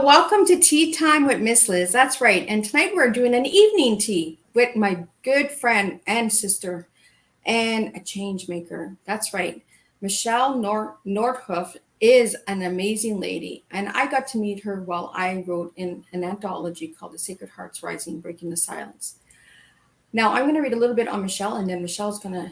Welcome to Tea Time with Miss Liz. That's right. And tonight we're doing an evening tea with my good friend and sister and a change maker. That's right. Michele Noordhof is an amazing lady. And I got to meet her while I wrote in an anthology called The Sacred Hearts Rising, Breaking the Silence. Now I'm going to read a little bit on Michele, and then Michelle's going to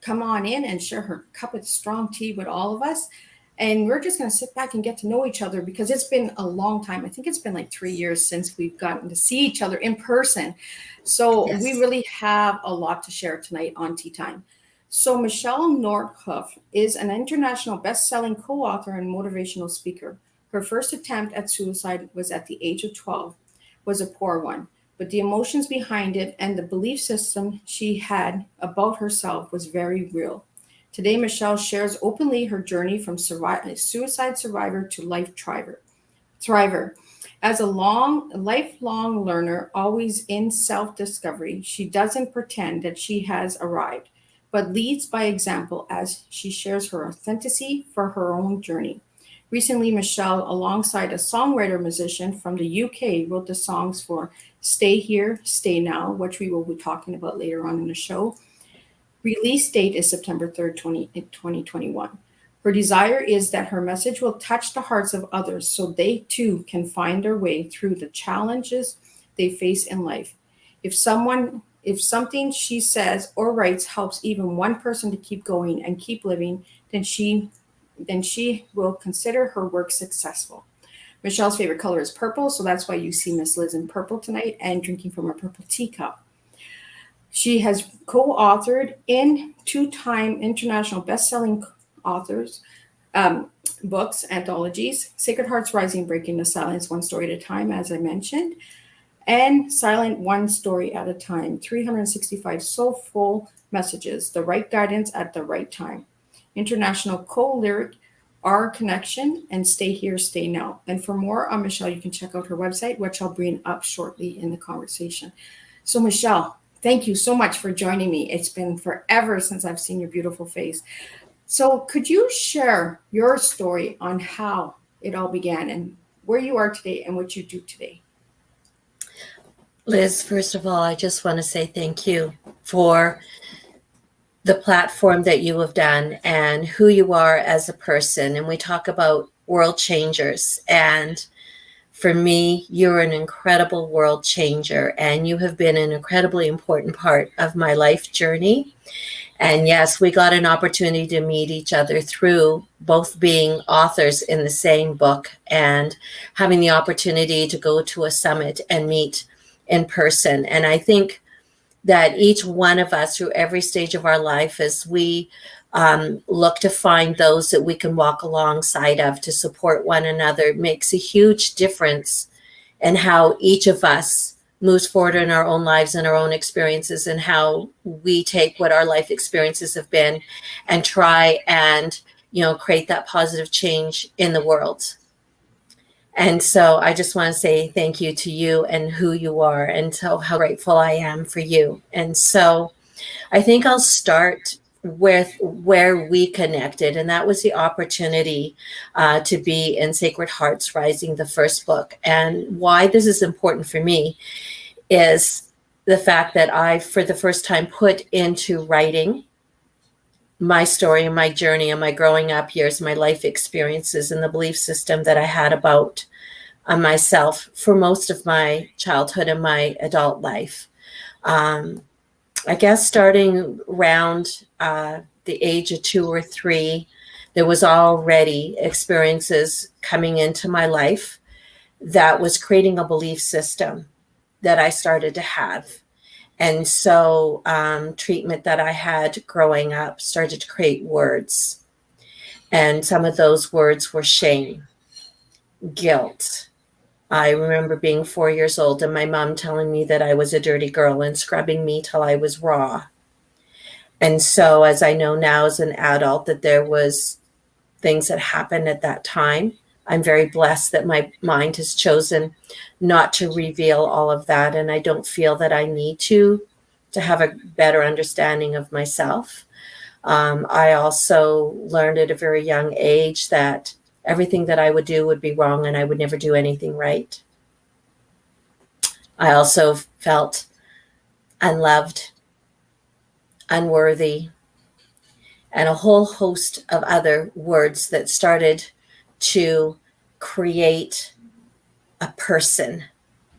come on in and share her cup of strong tea with all of us. And we're just going to sit back and get to know each other because it's been a long time. I think it's been like 3 years since we've gotten to see each other in person. So Yes. we really have a lot to share tonight on Tea Time. So Michele Noordhof is an international best-selling co-author and motivational speaker. Her first attempt at suicide was at the age of 12, was a poor one. But the emotions behind it and the belief system she had about herself was very real. Today, Michele shares openly her journey from suicide survivor to life thriver. As a lifelong learner, always in self-discovery, she doesn't pretend that she has arrived, but leads by example as she shares her authenticity for her own journey. Recently, Michele, alongside a songwriter musician from the UK, wrote the songs for Stay Here, Stay Now, which we will be talking about later on in the show. Release date is September 3rd, 2021. Her desire is that her message will touch the hearts of others so they too can find their way through the challenges they face in life. If something she says or writes helps even one person to keep going and keep living, then she will consider her work successful. Michelle's favorite color is purple, so that's why you see Miss Liz in purple tonight and drinking from a purple teacup. She has co-authored in two-time international best-selling authors books, anthologies, Sacred Hearts Rising, Breaking the Silence, One Story at a Time, as I mentioned, and Silent, One Story at a Time, 365 soulful messages, the right guidance at the right time. International co-lyric, Our Connection, and Stay Here, Stay Now. And for more on Michele, you can check out her website, which I'll bring up shortly in the conversation. So Michele, thank you so much for joining me. It's been forever since I've seen your beautiful face. So could you share your story on how it all began and where you are today and what you do today? Liz, first of all, I just want to say thank you for the platform that you have done and who you are as a person. And we talk about world changers. And for me, you're an incredible world changer, and you have been an incredibly important part of my life journey. And yes, we got an opportunity to meet each other through both being authors in the same book and having the opportunity to go to a summit and meet in person. And I think that each one of us through every stage of our life, as we look to find those that we can walk alongside of to support one another, makes a huge difference in how each of us moves forward in our own lives and our own experiences, and how we take what our life experiences have been and try and, create that positive change in the world. And so I just want to say thank you to you and who you are, and so how grateful I am for you. And so I think I'll start with where we connected, and that was the opportunity to be in Sacred Hearts Rising, the first book. And why this is important for me is the fact that I, for the first time, put into writing my story and my journey and my growing up years, my life experiences, and the belief system that I had about myself for most of my childhood and my adult life. I guess starting around the age of 2 or 3, there was already experiences coming into my life that was creating a belief system that I started to have. And so treatment that I had growing up started to create words. And some of those words were shame, guilt. I remember being 4 years old and my mom telling me that I was a dirty girl and scrubbing me till I was raw. And so as I know now as an adult that there was things that happened at that time, I'm very blessed that my mind has chosen not to reveal all of that. And I don't feel that I need to have a better understanding of myself. I also learned at a very young age that everything that I would do would be wrong and I would never do anything right. I also felt unloved, unworthy, and a whole host of other words that started to create a person,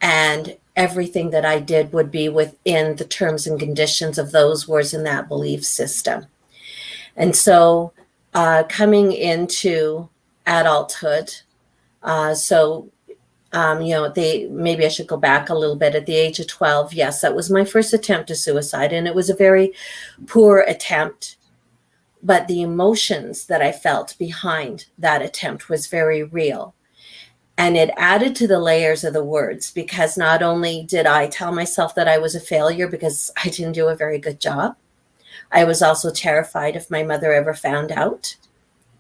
and everything that I did would be within the terms and conditions of those words in that belief system. And so coming into adulthood, maybe I should go back a little bit. At the age of 12, yes, that was my first attempt to suicide, and it was a very poor attempt. But the emotions that I felt behind that attempt was very real. And it added to the layers of the words, because not only did I tell myself that I was a failure because I didn't do a very good job, I was also terrified if my mother ever found out,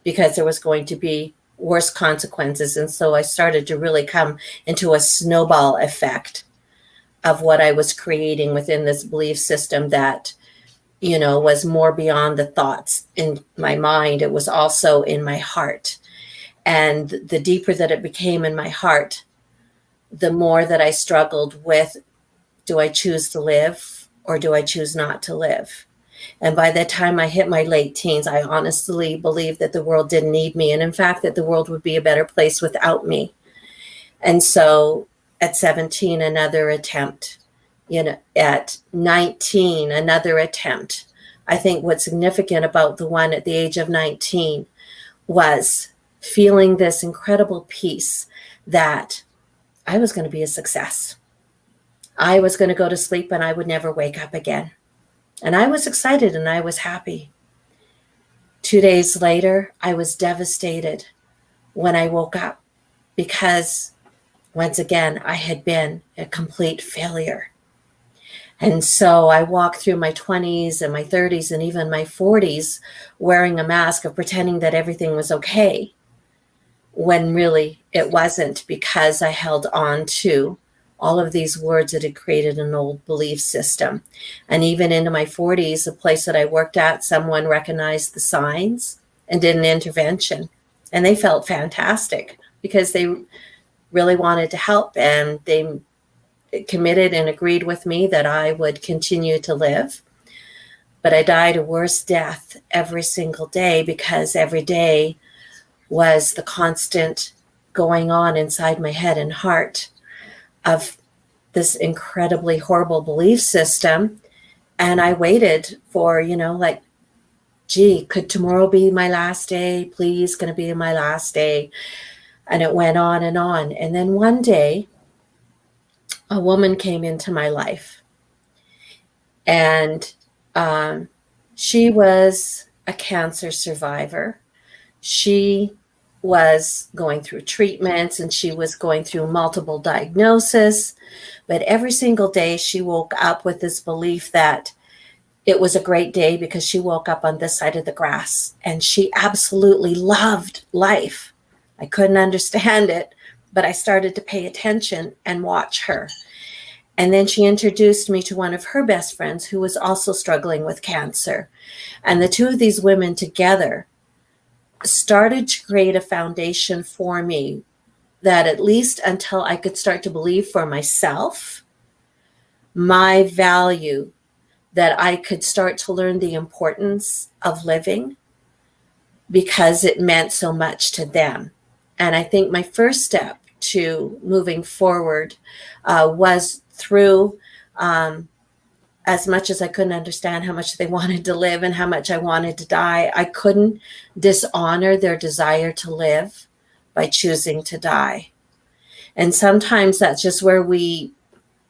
because there was going to be worse consequences. And so I started to really come into a snowball effect of what I was creating within this belief system that, was more beyond the thoughts in my mind. It was also in my heart. And the deeper that it became in my heart, the more that I struggled with, do I choose to live or do I choose not to live? And by the time I hit my late teens, I honestly believed that the world didn't need me. And in fact, that the world would be a better place without me. And so at 17, another attempt. At 19, another attempt. I think what's significant about the one at the age of 19 was feeling this incredible peace that I was going to be a success. I was going to go to sleep and I would never wake up again. And I was excited and I was happy. 2 days later, I was devastated when I woke up, because once again, I had been a complete failure. And so I walked through my 20s and my 30s and even my 40s wearing a mask of pretending that everything was okay, when really it wasn't, because I held on to all of these words that had created an old belief system. And even into my 40s, the place that I worked at, someone recognized the signs and did an intervention. And they felt fantastic because they really wanted to help, and they committed and agreed with me that I would continue to live. But I died a worse death every single day, because every day was the constant going on inside my head and heart of this incredibly horrible belief system. And I waited for, gee, could tomorrow be my last day? Please, going to be my last day. And it went on and on. And then one day, a woman came into my life, and she was a cancer survivor. She was going through treatments and she was going through multiple diagnoses, but every single day she woke up with this belief that it was a great day because she woke up on this side of the grass, and she absolutely loved life. I couldn't understand it, but I started to pay attention and watch her. And then she introduced me to one of her best friends who was also struggling with cancer. And the two of these women together started to create a foundation for me that, at least until I could start to believe for myself, my value, that I could start to learn the importance of living, because it meant so much to them. And I think my first step to moving forward was through, as much as I couldn't understand how much they wanted to live and how much I wanted to die, I couldn't dishonor their desire to live by choosing to die. And sometimes that's just where we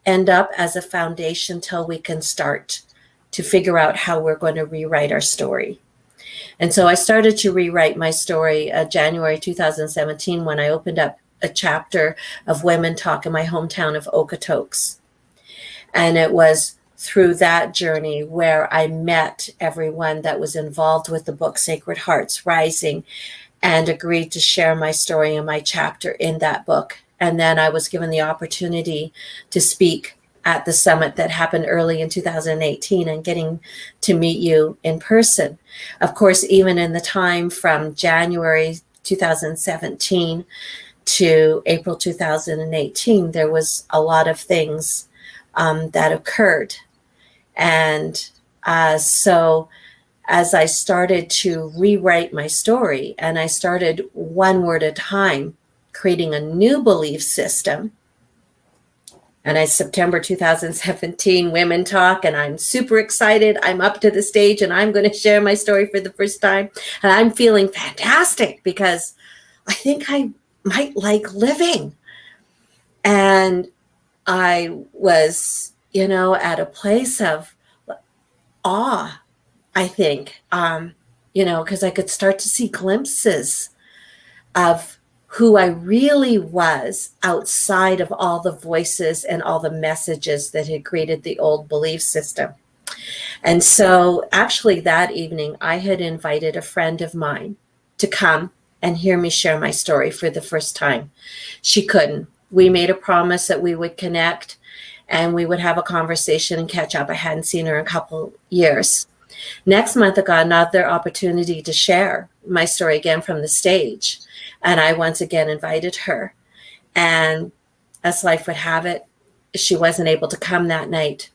end up as a foundation till we can start to figure out how we're going to rewrite our story. And so I started to rewrite my story January 2017, when I opened up a chapter of Women Talk in my hometown of Okotoks. And it was through that journey where I met everyone that was involved with the book Sacred Hearts Rising, and agreed to share my story and my chapter in that book. And then I was given the opportunity to speak at the summit that happened early in 2018, and getting to meet you in person. Of course, even in the time from January 2017 to April 2018, there was a lot of things that occurred. And so as I started to rewrite my story, and I started one word at a time, creating a new belief system. And it's September 2017, Women Talk, and I'm super excited. I'm up to the stage and I'm going to share my story for the first time. And I'm feeling fantastic because I think I might like living. And I was, at a place of awe, I think, because I could start to see glimpses of who I really was outside of all the voices and all the messages that had created the old belief system. And so actually that evening, I had invited a friend of mine to come and hear me share my story for the first time. She couldn't. We made a promise that we would connect and we would have a conversation and catch up. I hadn't seen her in a couple years. Next month, I got another opportunity to share my story again from the stage. And I once again invited her. And as life would have it, she wasn't able to come that night.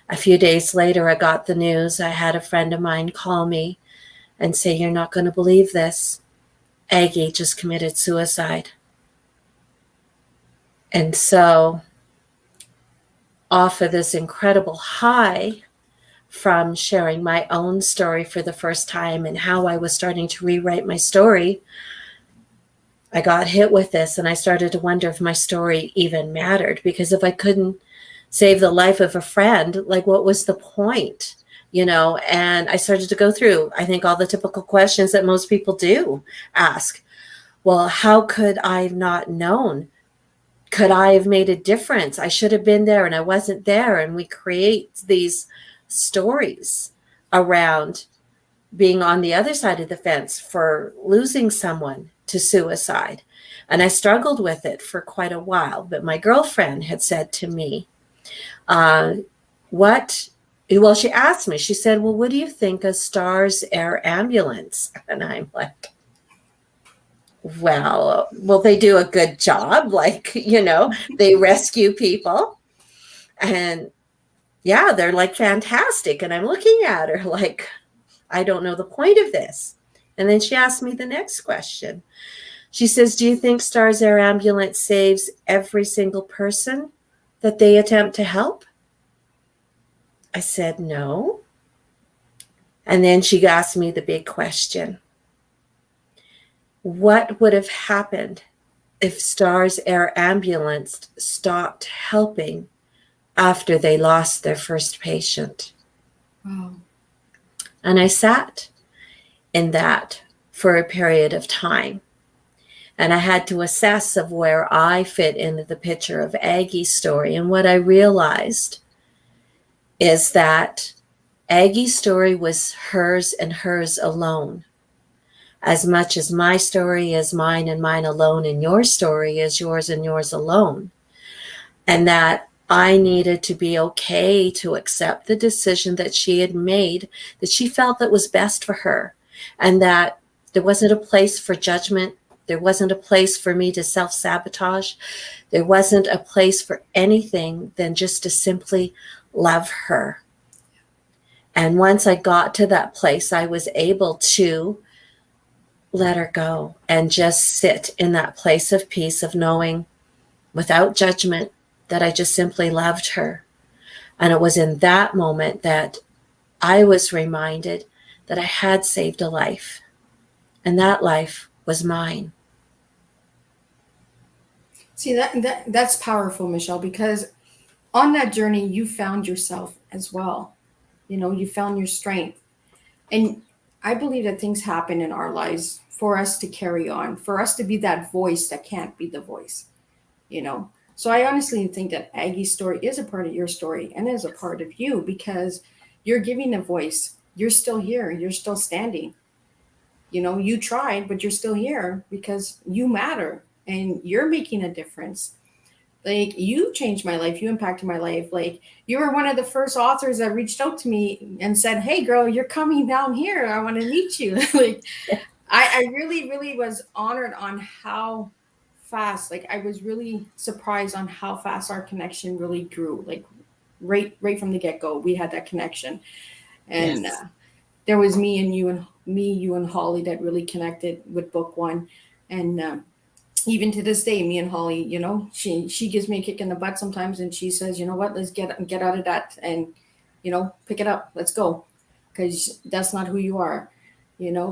A few days later, I got the news. I had a friend of mine call me and say, "You're not going to believe this. Aggie just committed suicide." And so off of this incredible high from sharing my own story for the first time and how I was starting to rewrite my story, I got hit with this and I started to wonder if my story even mattered, because if I couldn't save the life of a friend, like what was the point? And I started to go through, I think, all the typical questions that most people do ask. Well, how could I have not known? Could I have made a difference? I should have been there and I wasn't there. And we create these stories around being on the other side of the fence for losing someone to suicide. And I struggled with it for quite a while. But my girlfriend had said to me, she asked me, she said, "Well, what do you think of Star's Air Ambulance?" And I'm like, well, they do a good job. They rescue people. And yeah, they're like fantastic. And I'm looking at her like, I don't know the point of this. And then she asked me the next question. She says, "Do you think Star's Air Ambulance saves every single person that they attempt to help?" I said, "No." And then she asked me the big question. What would have happened if Star's Air Ambulance stopped helping after they lost their first patient? Wow. And I sat in that for a period of time. And I had to assess of where I fit into the picture of Aggie's story. And what I realized is that Aggie's story was hers and hers alone. As much as my story is mine and mine alone, and your story is yours and yours alone. And that I needed to be okay to accept the decision that she had made, that she felt that was best for her. And that there wasn't a place for judgment. There wasn't a place for me to self-sabotage. There wasn't a place for anything than just to simply love her. And once I got to that place, I was able to let her go and just sit in that place of peace, of knowing without judgment that I just simply loved her. And it was in that moment that I was reminded that I had saved a life, and that life was mine. See, that's powerful, Michele, because on that journey, you found yourself as well. You found your strength. And I believe that things happen in our lives for us to carry on, for us to be that voice that can't be the voice, So I honestly think that Aggie's story is a part of your story and is a part of you, because you're giving a voice. You're still here. You're still standing. You tried, but you're still here because you matter and you're making a difference. Like, you changed my life. You impacted my life. Like, you were one of the first authors that reached out to me and said, "Hey girl, you're coming down here. I want to meet you." Like, I really, really was honored on how fast, like I was really surprised on how fast our connection really grew. Like right from the get-go, we had that connection. And Yes. there was you and Holly that really connected with book one. And even to this day, me and Holly, she gives me a kick in the butt sometimes, and she says, you know what, let's get out of that and pick it up, let's go, because that's not who you are.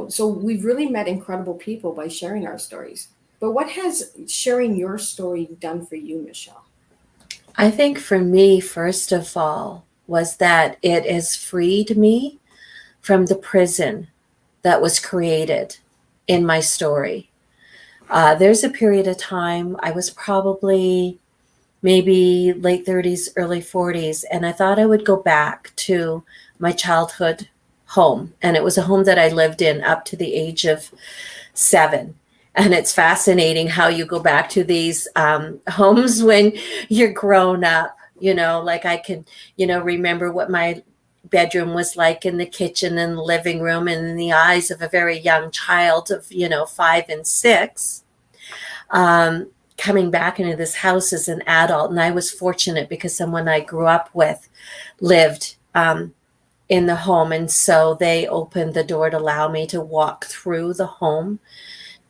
So we've really met incredible people by sharing our stories. But what has sharing your story done for you, Michele? I think for me, first of all, was that it has freed me from the prison that was created in my story. There's a period of time, I was probably maybe late 30s, early 40s, and I thought I would go back to my childhood home. And it was a home that I lived in up to the age of 7. And it's fascinating how you go back to these homes when you're grown up. Like I can, remember what my bedroom was like in the kitchen and the living room, and in the eyes of a very young child of, 5 and 6. Coming back into this house as an adult. And I was fortunate because someone I grew up with lived in the home. And so they opened the door to allow me to walk through the home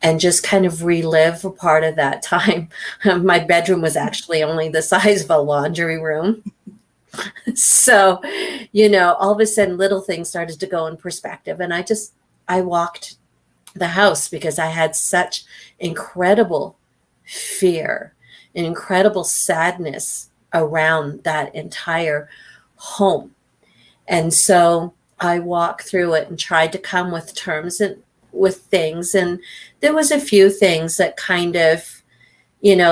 and just kind of relive a part of that time. My bedroom was actually only the size of a laundry room. So, all of a sudden little things started to go in perspective. And I walked the house because I had such incredible fear and incredible sadness around that entire home. And so I walked through it and tried to come with terms and with things. And there was a few things that kind of,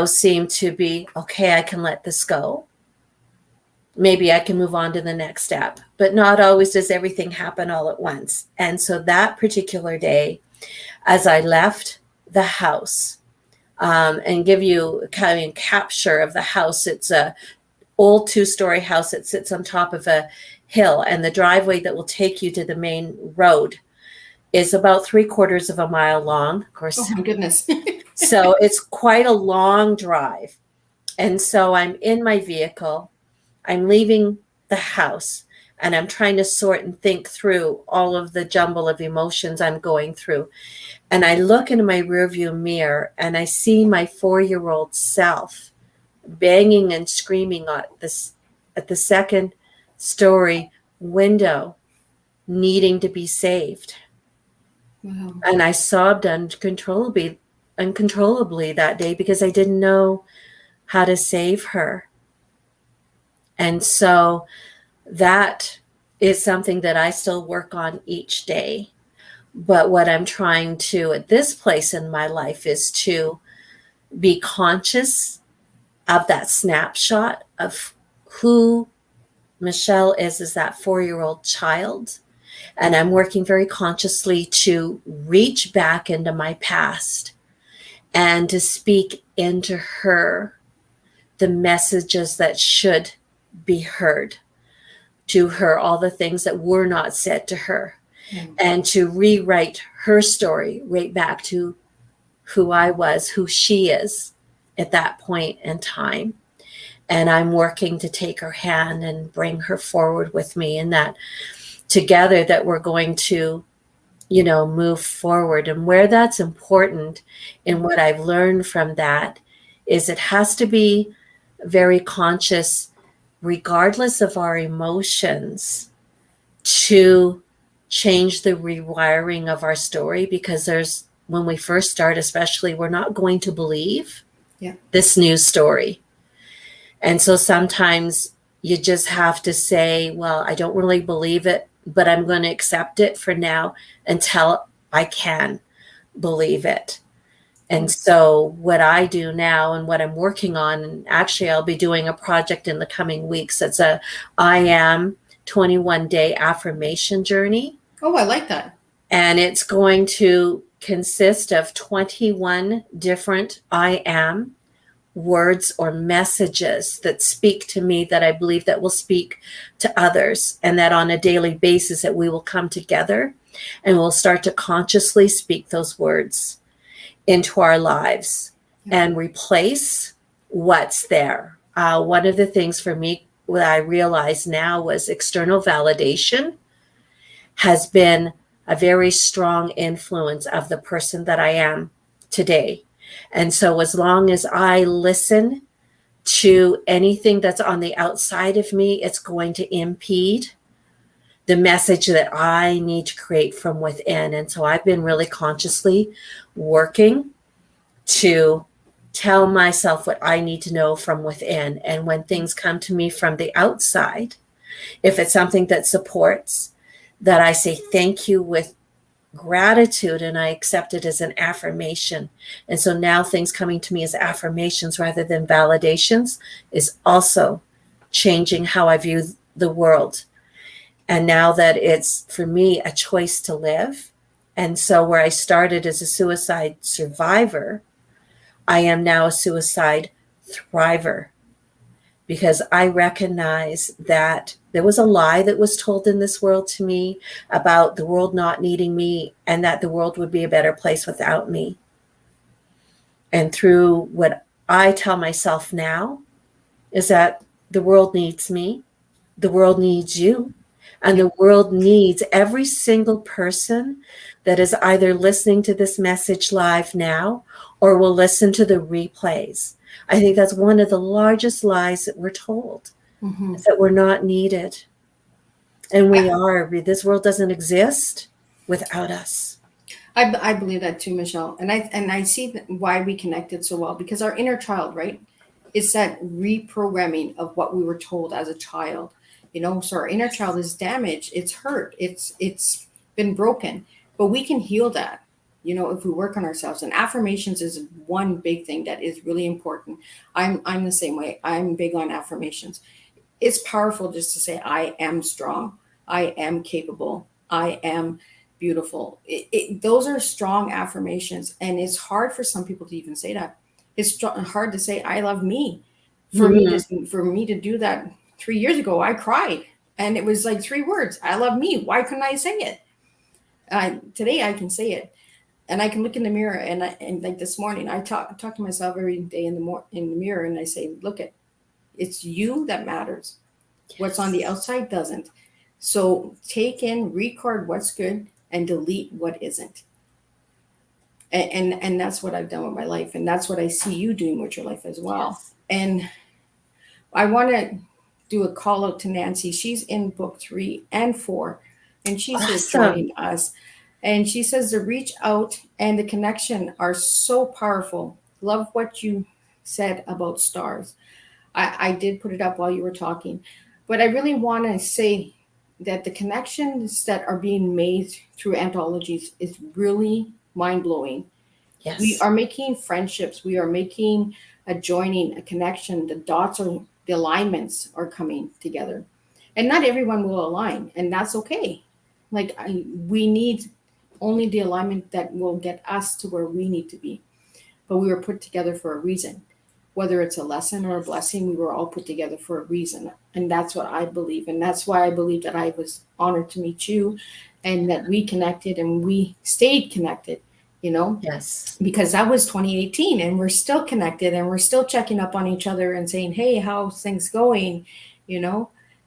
seemed to be, okay, I can let this go. Maybe I can move on to the next step, but not always does everything happen all at once. And so that particular day, as I left the house, and give you kind of a capture of the house. It's a old 2-story house that sits on top of a hill, and the driveway that will take you to the main road is about 3/4 of a mile long. Of course, Oh my goodness. so it's quite a long drive. And so I'm in my vehicle, I'm leaving the house, and I'm trying to sort and think through all of the jumble of emotions I'm going through. And I look into my rearview mirror and I see my 4-year-old self banging and screaming at the second story window, needing to be saved. Wow. And I sobbed uncontrollably that day because I didn't know how to save her. And so that is something that I still work on each day. But what I'm trying to, at this place in my life, is to be conscious of that snapshot of who Michele is as that 4-year-old child. And I'm working very consciously to reach back into my past and to speak into her the messages that should be heard to her, all the things that were not said to her. And to rewrite her story right back to who I was, who she is at that point in time. And I'm working to take her hand and bring her forward with me, and that together that we're going to, move forward. And where that's important, and what I've learned from that, is it has to be very conscious, regardless of our emotions, to change the rewiring of our story, because when we first start, especially, we're not going to believe this new story. And so sometimes you just have to say, well, I don't really believe it, but I'm going to accept it for now until I can believe it. And so what I do now and what I'm working on, and actually I'll be doing a project in the coming weeks, it's a I am 21-day affirmation journey. Oh, I like that. And it's going to consist of 21 different I am words or messages that speak to me that I believe that will speak to others, and that on a daily basis that we will come together and we'll start to consciously speak those words into our lives and replace what's there. One of the things for me, what I realize now, was external validation has been a very strong influence of the person that I am today. And so as long as I listen to anything that's on the outside of me, it's going to impede the message that I need to create from within. And so I've been really consciously working to tell myself what I need to know from within. And when things come to me from the outside, if it's something that supports, that I say thank you with gratitude, and I accept it as an affirmation. And so now things coming to me as affirmations rather than validations is also changing how I view the world. And now that it's, for me, a choice to live. And so where I started as a suicide survivor, I am now a suicide thriver, because I recognize that there was a lie that was told in this world to me about the world not needing me and that the world would be a better place without me. And through what I tell myself now is that the world needs me, the world needs you, and the world needs every single person that is either listening to this message live now or will listen to the replays. I think that's one of the largest lies that we're told, is that we're not needed. And we are. This world doesn't exist without us. I believe that too, Michelle. And I see why we connected so well, because our inner child, right? It's that reprogramming of what we were told as a child. So our inner child is damaged, it's hurt, it's been broken, but we can heal that, if we work on ourselves. And affirmations is one big thing that is really important. I'm the same way. I'm big on affirmations. It's powerful just to say, I am strong, I am capable, I am beautiful. Those are strong affirmations. And it's hard for some people to even say that. It's hard to say, I love me. For me to do that 3 years ago, I cried, and it was like 3 words. I love me. Why couldn't I say it? Today I can say it, and I can look in the mirror, and like this morning, I talk to myself every day in the mirror, and I say, look, it's you that matters. Yes. What's on the outside doesn't. So take in, record what's good, and delete what isn't. And that's what I've done with my life, and that's what I see you doing with your life as well. Yes. And I want to do a call out to Nancy. She's in book 3 and 4, and she's here joining us. And she says the reach out and the connection are so powerful. Love what you said about stars. I did put it up while you were talking, but I really want to say that the connections that are being made through anthologies is really mind-blowing. Yes. We are making friendships. We are making a joining, a connection. The alignments are coming together, and not everyone will align, and that's okay. We need only the alignment that will get us to where we need to be. But we were put together for a reason. Whether it's a lesson or a blessing, we were all put together for a reason. And that's what I believe. And that's why I believe that I was honored to meet you, and that we connected and we stayed connected. Yes, because that was 2018, and we're still connected, and we're still checking up on each other and saying, hey, how's things going?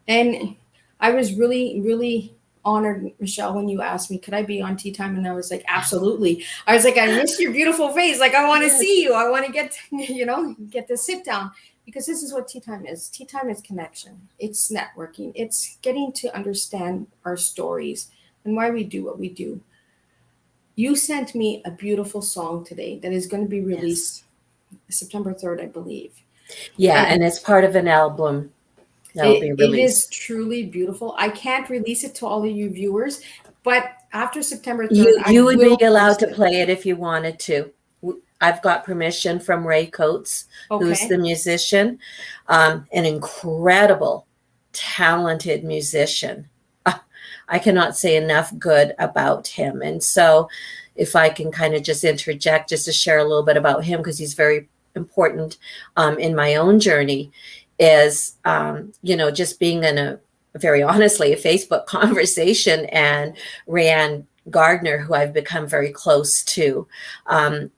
And I was really, really honored, Michelle, when you asked me, could I be on Teatime? And I was like, absolutely. I was like, I miss your beautiful face. I want to see you. I want to get to sit down, because this is what Teatime is. Teatime is connection. It's networking. It's getting to understand our stories and why we do what we do. You sent me a beautiful song today that is going to be released September 3rd, I believe. Yeah, and it's part of an album that will be released. It is truly beautiful. I can't release it to all of you viewers, but after September 3rd, you would be allowed to play it if you wanted to. I've got permission from Ray Coates, who's the musician, an incredible, talented musician. I cannot say enough good about him. And so if I can kind of just interject just to share a little bit about him, because he's very important in my own journey is, just being in a very honestly, a Facebook conversation, and Rayanne Gardner, who I've become very close to,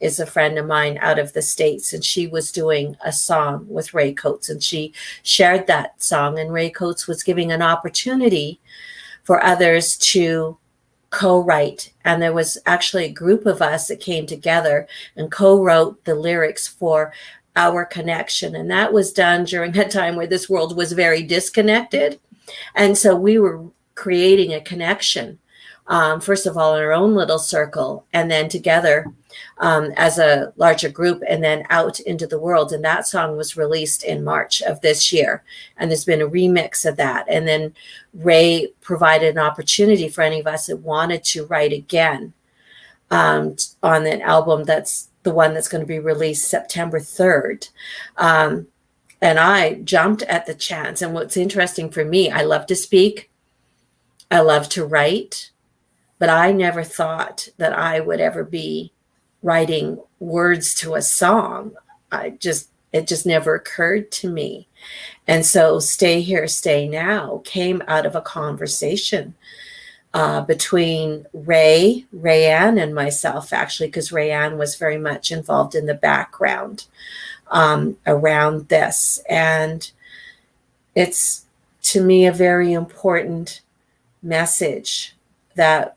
is a friend of mine out of the States, and she was doing a song with Ray Coates, and she shared that song, and Ray Coates was giving an opportunity for others to co-write. And there was actually a group of us that came together and co-wrote the lyrics for Our Connection. And that was done during a time where this world was very disconnected. And so we were creating a connection, first of all, in our own little circle, and then together as a larger group, and then out into the world. And that song was released in March of this year. And there's been a remix of that. And then Ray provided an opportunity for any of us that wanted to write again on an album that's the one that's going to be released September 3rd. And I jumped at the chance. And what's interesting for me, I love to speak, I love to write, but I never thought that I would ever be writing words to a song. It just never occurred to me. And so Stay Here, Stay Now came out of a conversation between Rayanne, and myself, actually, because Rayanne was very much involved in the background around this. And it's, to me, a very important message that,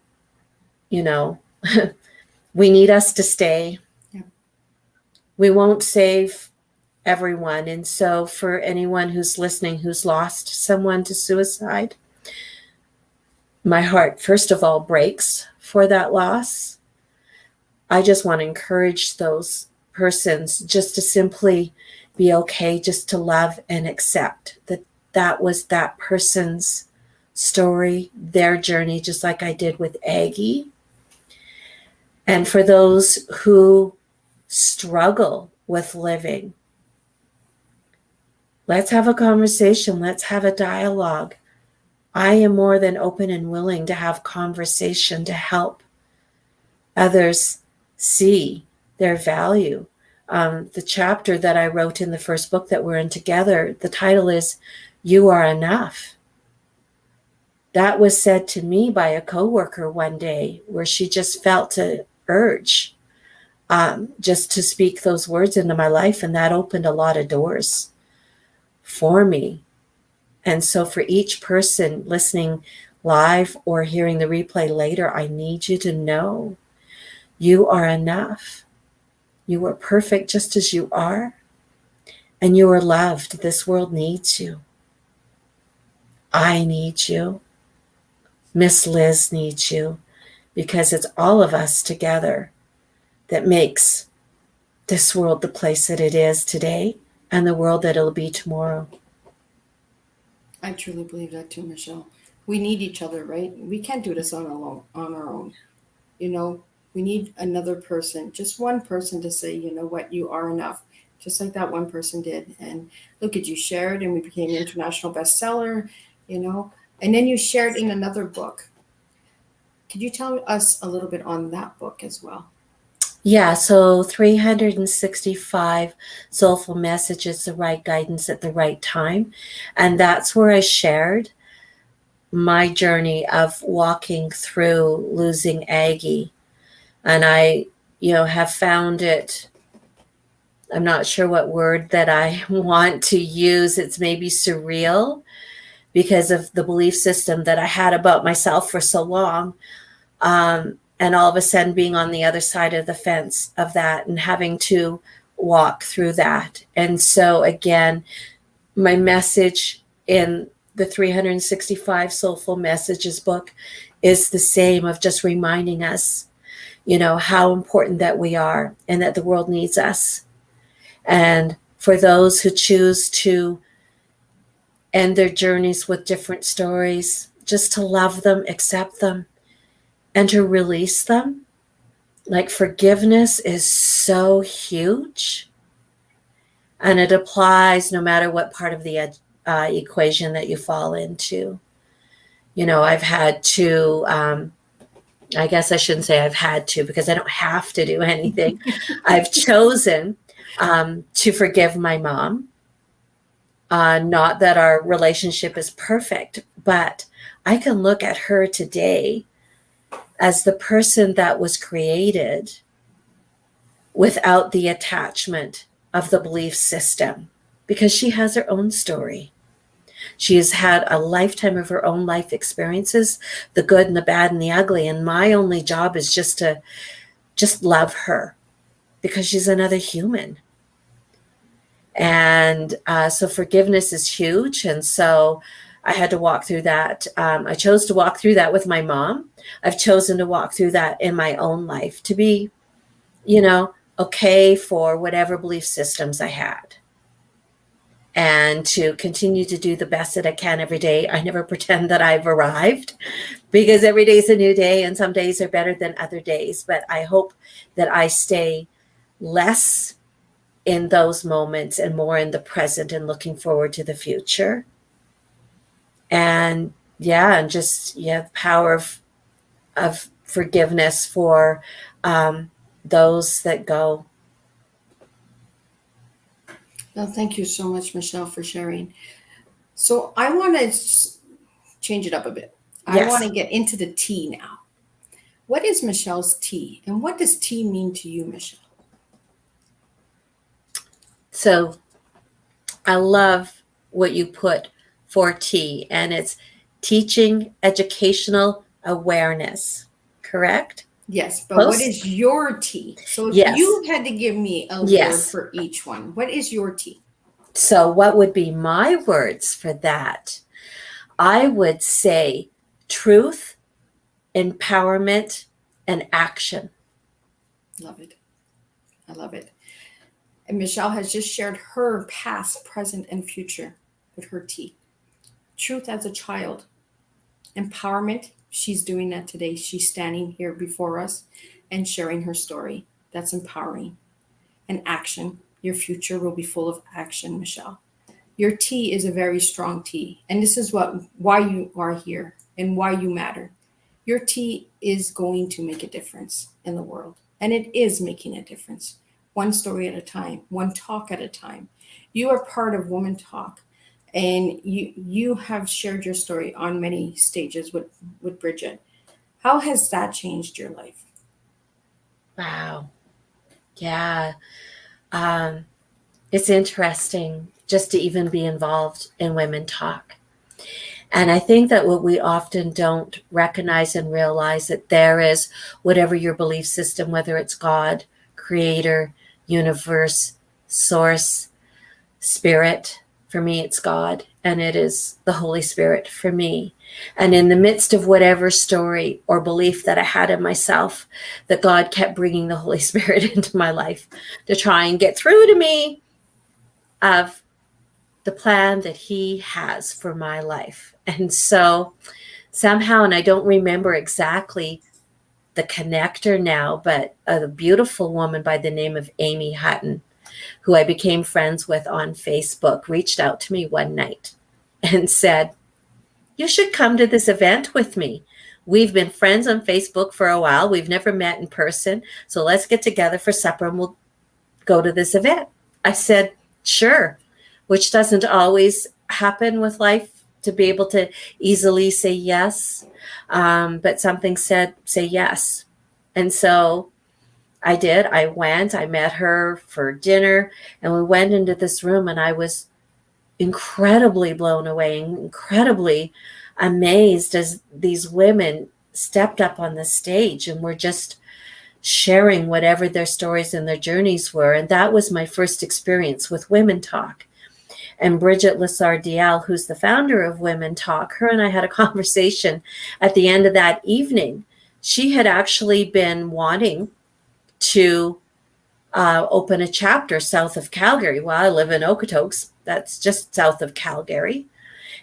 we need us to stay. Yeah. We won't save everyone. And so for anyone who's listening, who's lost someone to suicide, my heart, first of all, breaks for that loss. I just want to encourage those persons just to simply be okay, just to love and accept that that was that person's story, their journey, just like I did with Aggie. And for those who struggle with living, let's have a conversation. Let's have a dialogue. I am more than open and willing to have conversation to help others see their value. The chapter that I wrote in the first book that we're in together, the title is You Are Enough. That was said to me by a coworker one day, where she just felt an urge just to speak those words into my life. And that opened a lot of doors for me. And so for each person listening live or hearing the replay later, I need you to know you are enough. You are perfect just as you are. And you are loved. This world needs you. I need you. Miss Liz needs you, because it's all of us together that makes this world the place that it is today and the world that it'll be tomorrow. I truly believe that too, Michele. We need each other, right? We can't do this on our own. We need another person, just one person to say, you know what, you are enough, just like that one person did. And look at you, shared, and we became an international bestseller, and then you shared in another book. Could you tell us a little bit on that book as well? Yeah, so 365 soulful messages, the right guidance at the right time. And that's where I shared my journey of walking through losing Aggie. And I, have found it, I'm not sure what word that I want to use. It's maybe surreal, because of the belief system that I had about myself for so long. And all of a sudden being on the other side of the fence of that and having to walk through that. And so again, my message in the 365 Soulful Messages book is the same, of just reminding us, how important that we are and that the world needs us. And for those who choose to end their journeys with different stories, just to love them, accept them, and to release them. Like, forgiveness is so huge, and it applies no matter what part of the equation that you fall into. I've had to, I guess I shouldn't say I've had to, because I don't have to do anything. I've chosen to forgive my mom. Not that our relationship is perfect, but I can look at her today as the person that was created without the attachment of the belief system, because she has her own story. She has had a lifetime of her own life experiences, the good and the bad and the ugly. And my only job is just to love her, because she's another human. And so forgiveness is huge. And so I had to walk through that. I chose to walk through that with my mom. I've chosen to walk through that in my own life, to be, okay for whatever belief systems I had, and to continue to do the best that I can every day. I never pretend that I've arrived, because every day is a new day, and some days are better than other days. But I hope that I stay less in those moments and more in the present and looking forward to the future. And the power of forgiveness for those that go. Well, thank you so much, Michele, for sharing. So I want to change it up a bit. Yes. I want to get into the tea now. What is Michele's tea, and what does tea mean to you, Michele? So I love what you put for T, and it's teaching educational awareness, correct? Yes, but Close? what is your tea? So if Yes. you had to give me a word Yes. for each one, what is your tea? So what would be my words for that? I would say truth, empowerment, and action. Love it. I love it. And Michele has just shared her past, present, and future with her tea. Truth as a child, empowerment. She's doing that today. She's standing here before us and sharing her story. That's empowering. And action. Your future will be full of action, Michele. Your tea is a very strong tea. And this is why you are here and why you matter. Your tea is going to make a difference in the world. And it is making a difference. One story at a time, one talk at a time. You are part of Woman Talk. And you have shared your story on many stages with Bridget. How has that changed your life? Wow. Yeah. It's interesting just to even be involved in Women Talk. And I think that what we often don't recognize and realize, that there is, whatever your belief system, whether it's God, creator, universe, source, spirit. For me, it's God, and it is the Holy Spirit for me. And in the midst of whatever story or belief that I had in myself, that God kept bringing the Holy Spirit into my life to try and get through to me of the plan that He has for my life. And so somehow, and I don't remember exactly the connector now, but a beautiful woman by the name of Amy Hutton, who I became friends with on Facebook, reached out to me one night and said, "You should come to this event with me. We've been friends on Facebook for a while. We've never met in person. So let's get together for supper and we'll go to this event." I said, sure, which doesn't always happen with life, to be able to easily say yes. But something said, say yes. And so I did. I went. I met her for dinner, and we went into this room, and I was incredibly blown away, incredibly amazed as these women stepped up on the stage and were just sharing whatever their stories and their journeys were. And that was my first experience with Women Talk. And Bridget Lessard-Dial, who's the founder of Women Talk, her and I had a conversation at the end of that evening. She had actually been wanting to open a chapter south of Calgary. Well, I live in Okotoks. That's just south of Calgary.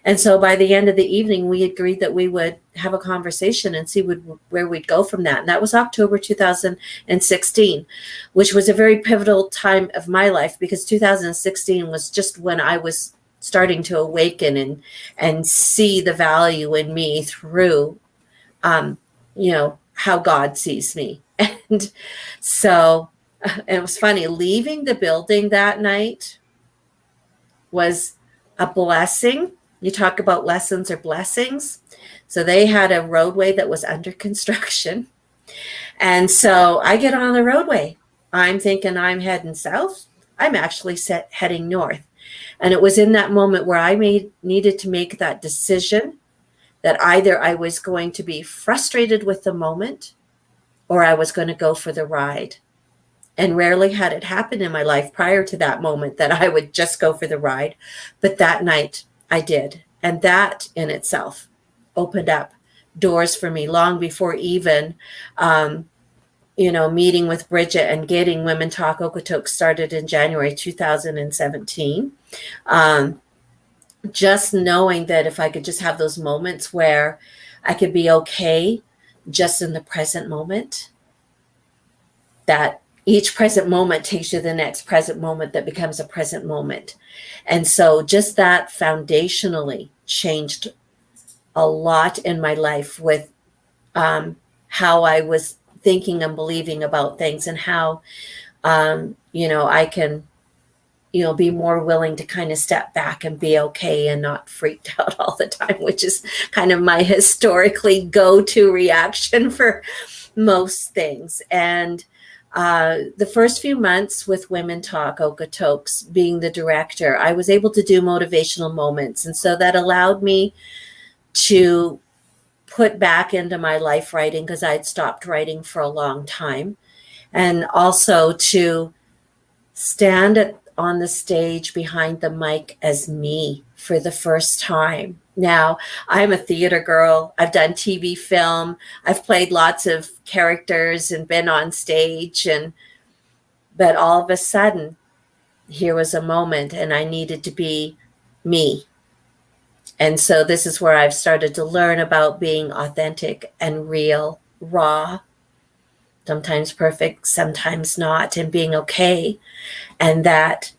And so by the end of the evening, we agreed that we would have a conversation and see where we'd go from that. And that was October 2016, which was a very pivotal time of my life, because 2016 was just when I was starting to awaken and see the value in me through, how God sees me. And so And it was funny, leaving the building that night was a blessing. You talk about lessons or blessings. So they had a roadway that was under construction. And so I get on the roadway. I'm thinking I'm heading south. I'm actually heading north. And it was in that moment where I needed to make that decision that either I was going to be frustrated with the moment or I was going to go for the ride. And rarely had it happened in my life prior to that moment that I would just go for the ride. But that night I did. And that in itself opened up doors for me long before even, meeting with Bridget and getting Women Talk Okotoks started in January 2017. Just knowing that if I could just have those moments where I could be okay just in the present moment, that each present moment takes you to the next present moment that becomes a present moment. And so just that foundationally changed a lot in my life with how I was thinking and believing about things, and how, I can, be more willing to kind of step back and be okay and not freaked out all the time, which is kind of my historically go-to reaction for most things. And the first few months with Women Talk Okotoks, being the director, I was able to do motivational moments. And so that allowed me to put back into my life writing, because I'd stopped writing for a long time. And also to stand on the stage behind the mic as me for the first time. Now, I'm a theater girl. I've done TV, film. I've played lots of characters and been on stage. But all of a sudden, here was a moment and I needed to be me. And so this is where I've started to learn about being authentic and real, raw, sometimes perfect, sometimes not, and being okay. And that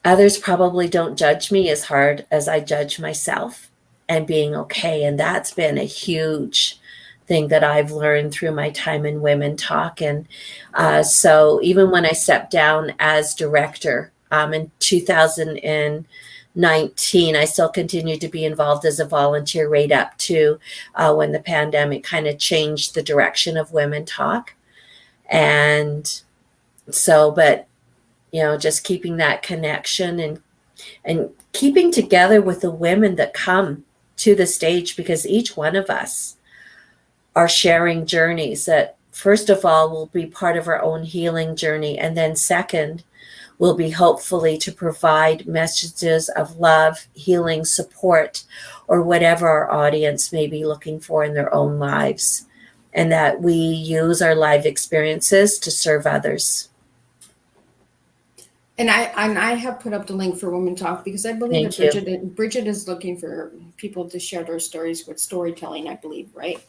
others probably don't judge me as hard as I judge myself, and being okay. And that's been a huge thing that I've learned through my time in Women Talk. And so even when I stepped down as director in 2019, I still continued to be involved as a volunteer right up to when the pandemic kind of changed the direction of Women Talk. And so, but just keeping that connection and keeping together with the women that come to the stage, because each one of us are sharing journeys that, first of all, will be part of our own healing journey. And then second, will be hopefully to provide messages of love, healing, support, or whatever our audience may be looking for in their own lives. And that we use our life experiences to serve others. And I have put up the link for Women Talk because I believe that Bridget is looking for people to share their stories with storytelling, I believe, right?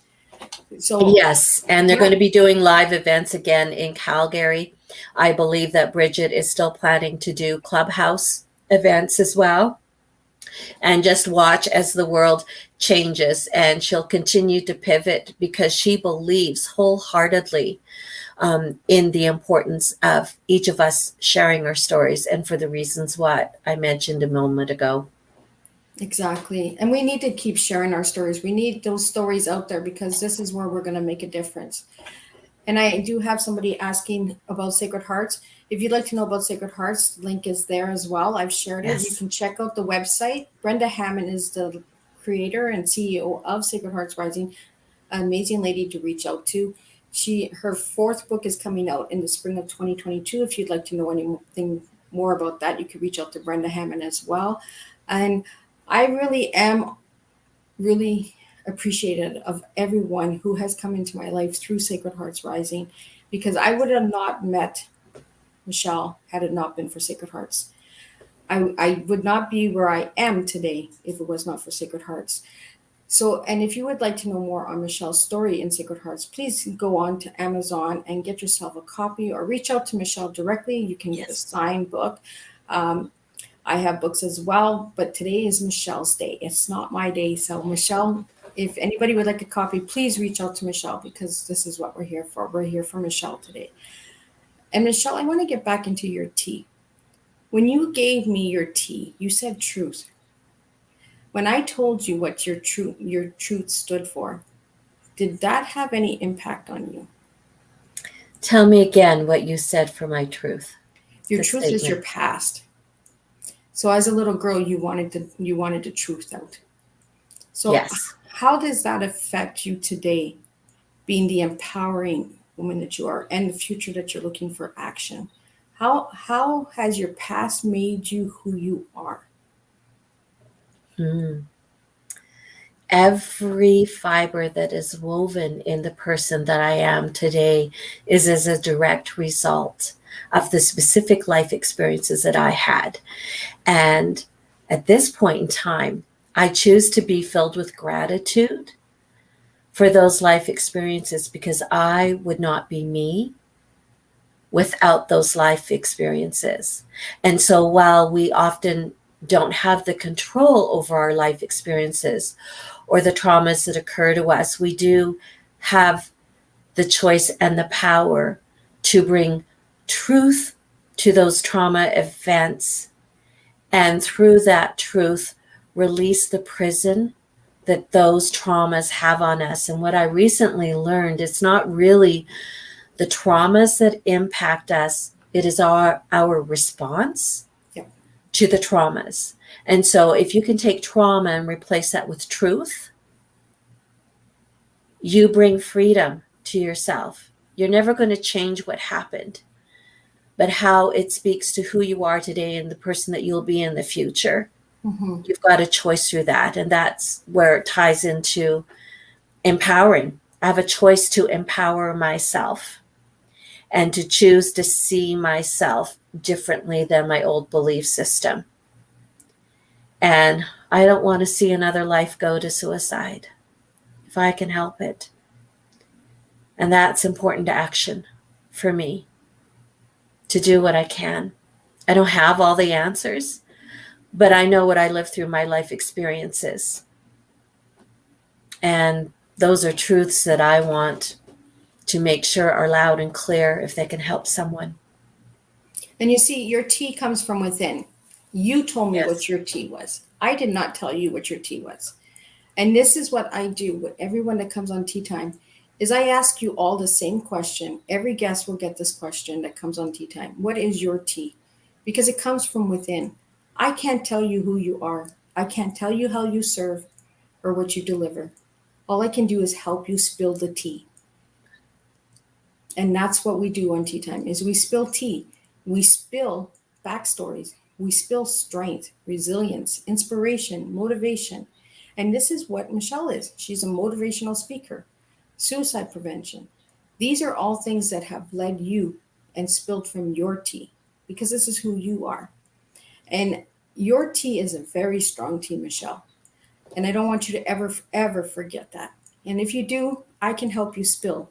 So yes, and they're going to be doing live events again in Calgary. I believe that Bridget is still planning to do clubhouse events as well. And just watch as the world changes, and she'll continue to pivot because she believes wholeheartedly in the importance of each of us sharing our stories, and for the reasons what I mentioned a moment ago. Exactly. And we need to keep sharing our stories. We need those stories out there because this is where we're going to make a difference. And I do have somebody asking about Sacred Hearts. If you'd like to know about Sacred Hearts, the link is there as well. I've shared it. Yes. You can check out the website. Brenda Hammond is the creator and CEO of Sacred Hearts Rising. An amazing lady to reach out to. Her fourth book is coming out in the spring of 2022. If you'd like to know anything more about that, you can reach out to Brenda Hammond as well. And I really am appreciative of everyone who has come into my life through Sacred Hearts Rising, because I would have not met Michele had it not been for Sacred Hearts. I would not be where I am today if it was not for Sacred Hearts. So, and if you would like to know more on Michele's story in Sacred Hearts, please go on to Amazon and get yourself a copy, or reach out to Michele directly. You can get a signed book. I have books as well, but today is Michele's day. It's not my day. So Michele, if anybody would like a copy, please reach out to Michele, because this is what we're here for. We're here for Michele today. And Michele, I want to get back into your tea. When you gave me your tea, you said truth. When I told you what your truth stood for, did that have any impact on you? Tell me again what you said for my truth. Your truth is your past. So as a little girl, you wanted the truth out. So yes. How does that affect you today, being the empowering woman that you are and the future that you're looking for action? How has your past made you who you are? Every fiber that is woven in the person that I am today is as a direct result of the specific life experiences that I had. And at this point in time, I choose to be filled with gratitude for those life experiences, because I would not be me without those life experiences. And so while we often don't have the control over our life experiences or the traumas that occur to us, we do have the choice and the power to bring truth to those trauma events, and through that truth, release the prison that those traumas have on us. And what I recently learned, it's not really the traumas that impact us, it is our response to the traumas. And so if you can take trauma and replace that with truth, you bring freedom to yourself. You're never going to change what happened, but how it speaks to who you are today and the person that you'll be in the future. Mm-hmm. You've got a choice through that. And that's where it ties into empowering. I have a choice to empower myself and to choose to see myself differently than my old belief system. And I don't want to see another life go to suicide if I can help it. And that's important to action for me, to do what I can. I don't have all the answers, but I know what I lived through, my life experiences. And those are truths that I want to make sure are loud and clear if they can help someone. And you see, your tea comes from within. You told me what your tea was. I did not tell you what your tea was. And this is what I do with everyone that comes on Tea Time, is I ask you all the same question. Every guest will get this question that comes on Tea Time. What is your tea? Because it comes from within. I can't tell you who you are. I can't tell you how you serve or what you deliver. All I can do is help you spill the tea. And that's what we do on Tea Time, is we spill tea. We spill backstories. We spill strength, resilience, inspiration, motivation. And this is what Michele is. She's a motivational speaker, suicide prevention. These are all things that have led you and spilled from your tea, because this is who you are. And your tea is a very strong tea, Michele. And I don't want you to ever forget that. And if you do, I can help you spill.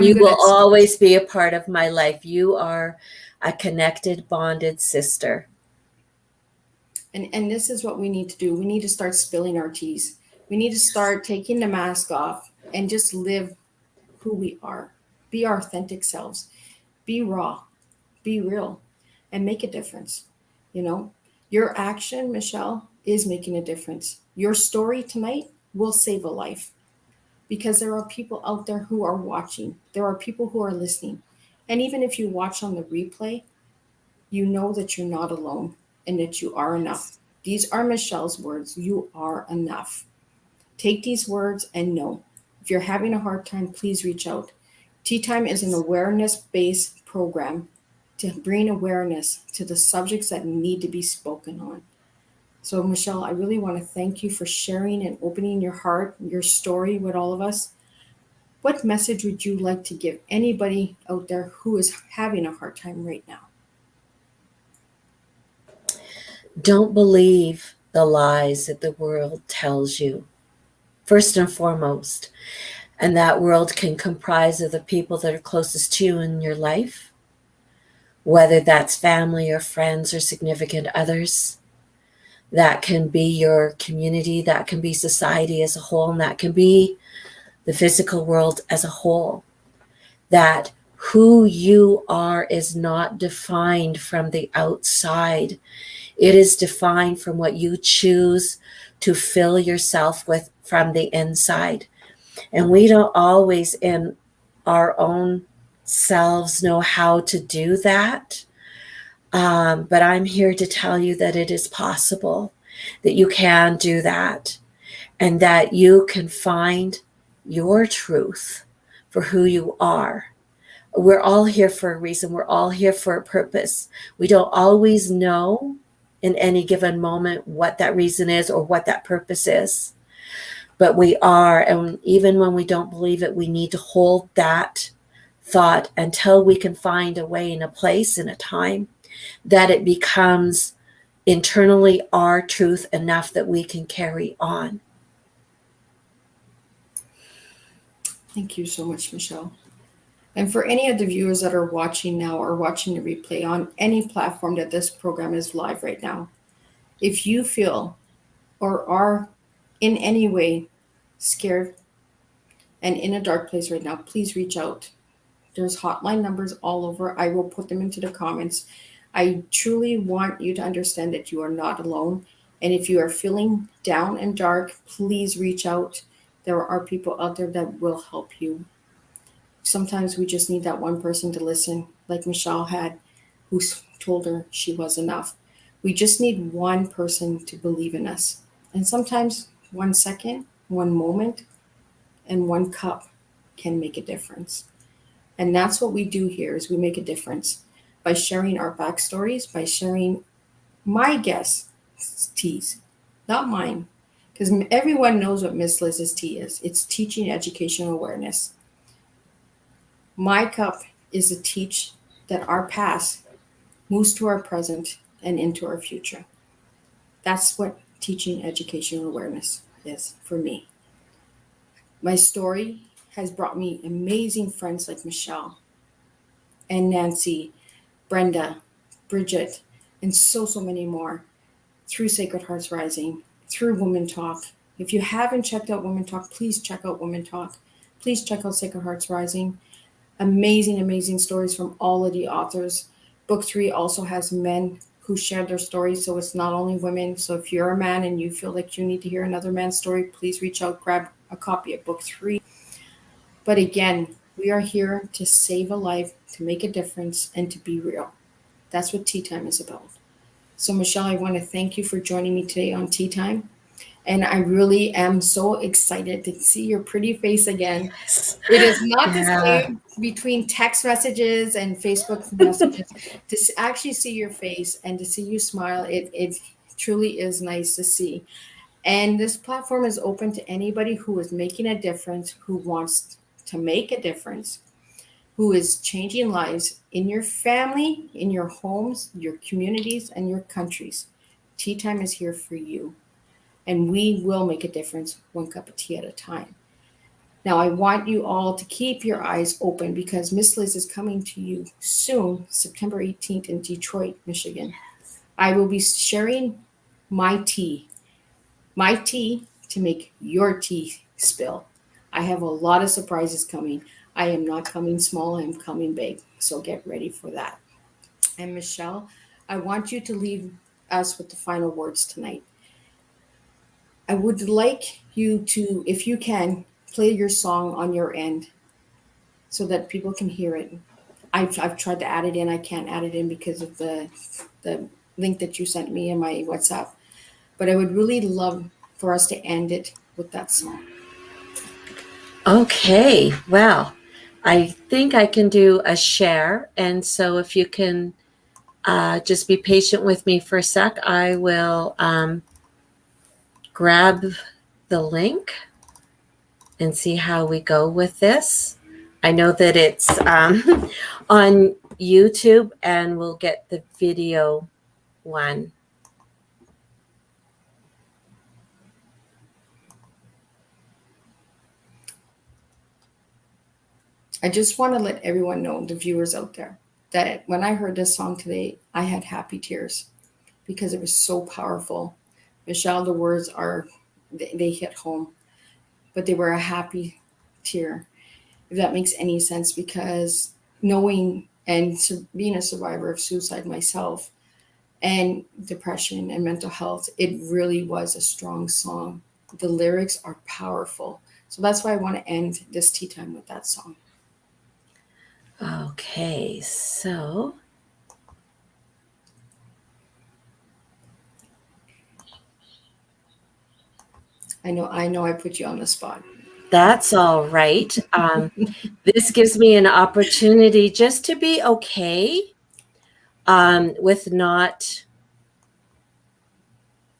You will always be a part of my life. You are a connected, bonded sister. And this is what we need to do. We need to start spilling our teas. We need to start taking the mask off and just live who we are. Be our authentic selves. Be raw. Be real. And make a difference. You know, your action, Michele, is making a difference. Your story tonight will save a life. Because there are people out there who are watching. There are people who are listening. And even if you watch on the replay, you know that you're not alone and that you are enough. These are Michele's words. You are enough. Take these words and know. If you're having a hard time, please reach out. Tea Time is an awareness-based program to bring awareness to the subjects that need to be spoken on. So, Michele, I really want to thank you for sharing and opening your heart, your story with all of us. What message would you like to give anybody out there who is having a hard time right now? Don't believe the lies that the world tells you, first and foremost. And that world can comprise of the people that are closest to you in your life, whether that's family or friends or significant others. That can be your community, that can be society as a whole, and that can be the physical world as a whole. That who you are is not defined from the outside. It is defined from what you choose to fill yourself with from the inside. And we don't always in our own selves know how to do that. But I'm here to tell you that it is possible, that you can do that, and that you can find your truth for who you are. We're all here for a reason. We're all here for a purpose. We don't always know in any given moment what that reason is or what that purpose is. But we are, and even when we don't believe it, we need to hold that thought until we can find a way and a place and a time that it becomes internally our truth enough that we can carry on. Thank you so much, Michele. And for any of the viewers that are watching now or watching the replay on any platform that this program is live right now, if you feel or are in any way scared and in a dark place right now, please reach out. There's hotline numbers all over. I will put them into the comments. I truly want you to understand that you are not alone. And if you are feeling down and dark, please reach out. There are people out there that will help you. Sometimes we just need that one person to listen, like Michele had, who told her she was enough. We just need one person to believe in us. And sometimes 1 second, one moment, and one cup can make a difference. And that's what we do here is we make a difference by sharing our backstories, by sharing my guests' teas, not mine. Because everyone knows what Miss Liz's tea is. It's teaching educational awareness. My cup is to teach that our past moves to our present and into our future. That's what teaching educational awareness is for me. My story has brought me amazing friends like Michele and Nancy, Brenda, Bridget, and so many more through Sacred Hearts Rising, through Women Talk. If you haven't checked out Women Talk, please check out Women Talk. Please check out Sacred Hearts Rising. Amazing stories from all of the authors. Book 3 also has men who share their stories, so it's not only women. So if you're a man and you feel like you need to hear another man's story, please reach out, grab a copy of Book 3. But again, we are here to save a life, to make a difference, and to be real. That's what Tea Time is about. So Michele, I want to thank you for joining me today on Tea Time. And I really am so excited to see your pretty face again. Yes. It is not the Yeah. same between text messages and Facebook messages. To actually see your face and to see you smile, it truly is nice to see. And this platform is open to anybody who is making a difference, who wants to make a difference, who is changing lives in your family, in your homes, your communities, and your countries. Tea Time is here for you. And we will make a difference one cup of tea at a time. Now, I want you all to keep your eyes open because Miss Liz is coming to you soon, September 18th in Detroit, Michigan. I will be sharing my tea to make your tea spill. I have a lot of surprises coming. I am not coming small, I am coming big. So get ready for that. And Michele, I want you to leave us with the final words tonight. I would like you to, if you can, play your song on your end so that people can hear it. I've tried to add it in. I can't add it in because of the link that you sent me in my WhatsApp. But I would really love for us to end it with that song. Okay. Well, I think I can do a share. And so if you can just be patient with me for a sec, I will grab the link and see how we go with this. I know that it's on YouTube and we'll get the video one. I just want to let everyone know, the viewers out there, that when I heard this song today, I had happy tears because it was so powerful. Michelle, the words are, they hit home, but they were a happy tear, if that makes any sense, because knowing and being a survivor of suicide myself and depression and mental health, it really was a strong song. The lyrics are powerful. So that's why I want to end this tea time with that song. Okay, so I know I put you on the spot. that's all right. This gives me an opportunity just to be okay with not,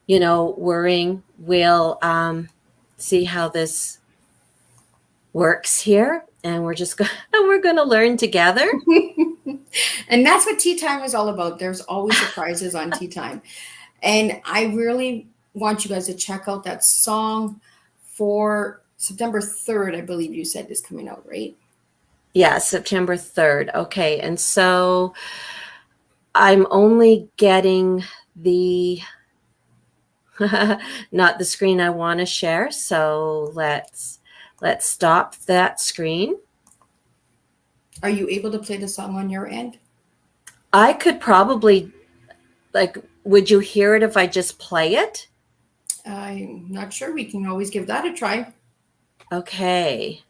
worrying. We'll see how this works here, and we're going to learn together. And that's what tea time is all about. There's always surprises on tea time. And I really want you guys to check out that song for September 3rd, I believe you said is coming out, right? Yeah, September 3rd. Okay, and so I'm only getting the not the screen I want to share. So let's stop that screen. Are you able to play the song on your end? I could probably, would you hear it if I just play it? I'm not sure. We can always give that a try. Okay.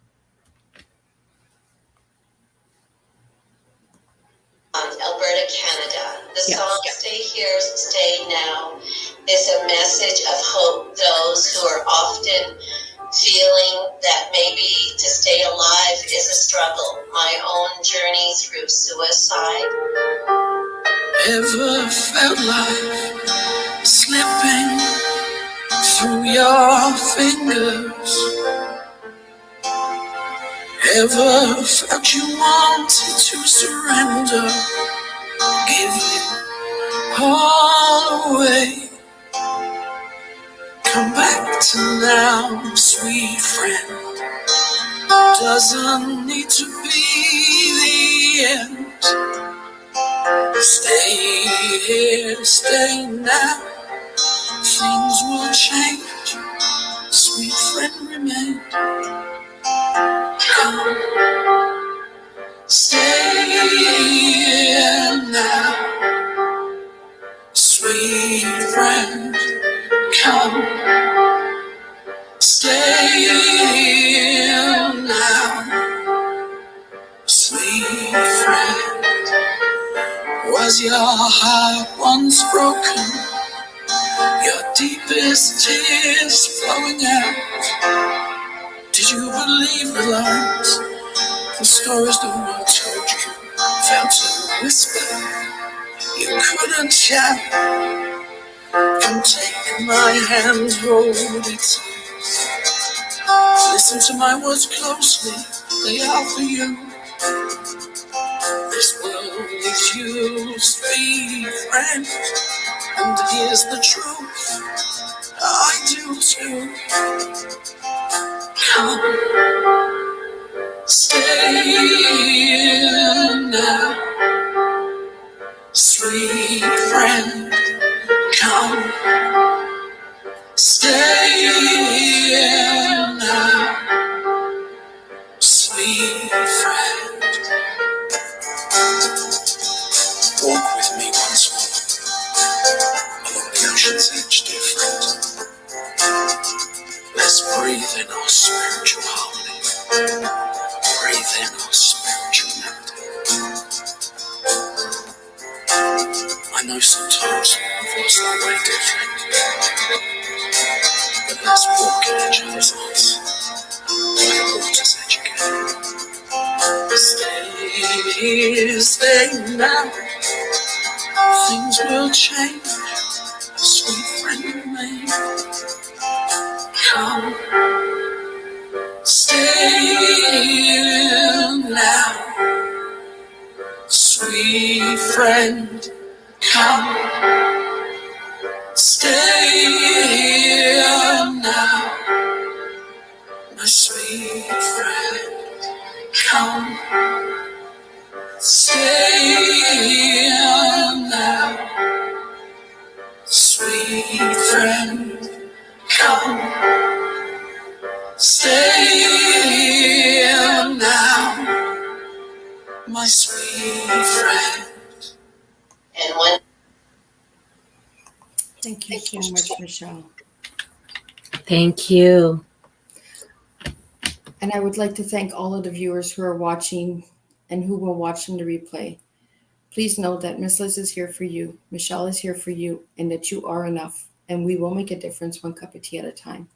Alberta, Canada. The Yes. song Stay Here, Stay Now is a message of hope. Those who are often feeling that maybe to stay alive is a struggle. My own journey through suicide. Ever felt like slipping through your fingers? Ever felt you wanted to surrender, give it all away? Come back to now, sweet friend. Doesn't need to be the end. Stay here, stay now. Things will change, sweet friend, remain. Come, stay here now, sweet friend. Come, stay here now, sweet friend. Was your heart once broken? Your deepest tears flowing out? Did you believe the lies, the stories the world told you? Felt to whisper, you couldn't shout. Come take my hand, hold it. Listen to my words closely, they are for you. This world needs you, sweet friend. And here's the truth, I do too. Come, stay here now, sweet friend. Come, stay here now, sweet friend. Walk with me once more, along the ocean's edge, dear friend. Let's breathe in our spiritual harmony, breathe in our spiritual melody. I know sometimes we've lost our way, dear friend, but let's walk in each other's eyes, by the water's edge again. Stay here, stay now, things will change, sweet friend, remain. Come, stay here now, sweet friend. Come, stay here now, my sweet friend. Come, stay here now, sweet friend. my sweet friend. And one. Thank you so much, Michele. Thank you. And I would like to thank all of the viewers who are watching and who will watch in the replay. Please know that Miss Liz is here for you, Michele is here for you, and that you are enough. And we will make a difference one cup of tea at a time.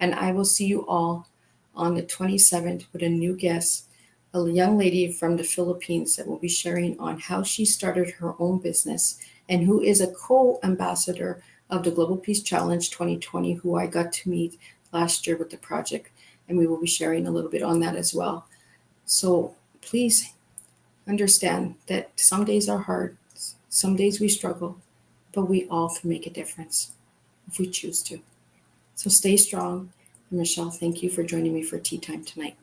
And I will see you all on the 27th with a new guest, a young lady from the Philippines that will be sharing on how she started her own business and who is a co-ambassador of the Global Peace Challenge 2020, who I got to meet last year with the project. And we will be sharing a little bit on that as well. So please understand that some days are hard, some days we struggle, but we all can make a difference if we choose to. So stay strong. And Michele, thank you for joining me for tea time tonight.